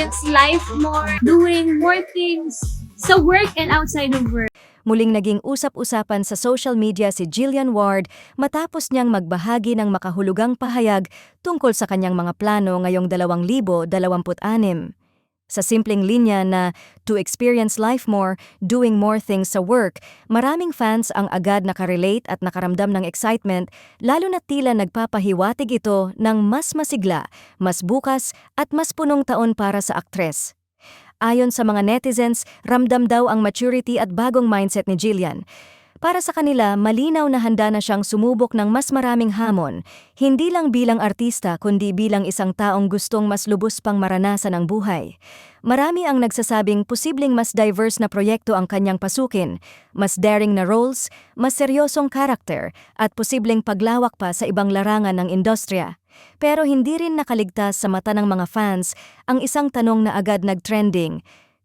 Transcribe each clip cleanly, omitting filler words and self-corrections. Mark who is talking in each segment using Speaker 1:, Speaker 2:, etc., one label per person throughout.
Speaker 1: experience life more, doing more things sa work and outside of work.
Speaker 2: Muling naging usap-usapan sa social media si Jillian Ward matapos niyang magbahagi ng makahulugang pahayag tungkol sa kanyang mga plano ngayong 2026. Sa simpleng linya na to experience life more, doing more things sa work, maraming fans ang agad nakarelate at nakaramdam ng excitement, lalo na tila nagpapahiwatig ito ng mas masigla, mas bukas at mas punong taon para sa aktres. Ayon sa mga netizens, ramdam daw ang maturity at bagong mindset ni Jillian. Para sa kanila, malinaw na handa na siyang sumubok ng mas maraming hamon, hindi lang bilang artista kundi bilang isang taong gustong mas lubos pang maranasan ang buhay. Marami ang nagsasabing posibleng mas diverse na proyekto ang kanyang pasukin, mas daring na roles, mas seryosong karakter, at posibleng paglawak pa sa ibang larangan ng industriya. Pero hindi rin nakaligtas sa mata ng mga fans ang isang tanong na agad nag-trending.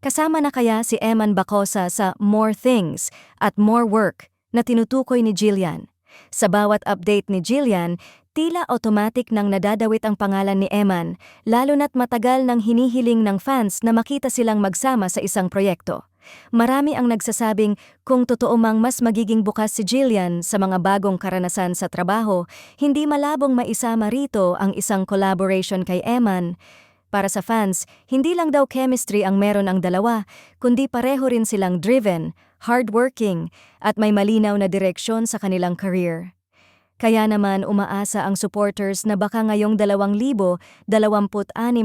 Speaker 2: Kasama na kaya si Eman Bacosa sa More Things at More Work na tinutukoy ni Jillian? Sa bawat update ni Jillian, tila automatic nang nadadawit ang pangalan ni Eman, lalo na't matagal nang hinihiling ng fans na makita silang magsama sa isang proyekto. Marami ang nagsasabing kung totoo mang mas magiging bukas si Jillian sa mga bagong karanasan sa trabaho, hindi malabong maisama rito ang isang collaboration kay Eman. Para sa fans, hindi lang daw chemistry ang meron ang dalawa, kundi pareho rin silang driven, hardworking, at may malinaw na direksyon sa kanilang career. Kaya naman umaasa ang supporters na baka ngayong 2026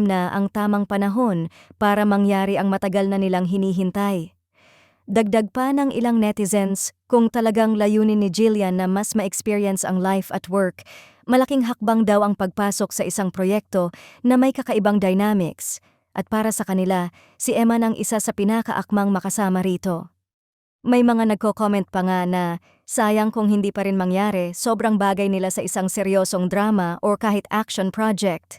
Speaker 2: na ang tamang panahon para mangyari ang matagal na nilang hinihintay. Dagdag pa ng ilang netizens, kung talagang layunin ni Jillian na mas ma-experience ang life at work, malaking hakbang daw ang pagpasok sa isang proyekto na may kakaibang dynamics. At para sa kanila, si Eman ang isa sa pinakaakmang makasama rito. May mga nagko-comment pa nga na sayang kung hindi pa rin mangyari, sobrang bagay nila sa isang seryosong drama or kahit action project.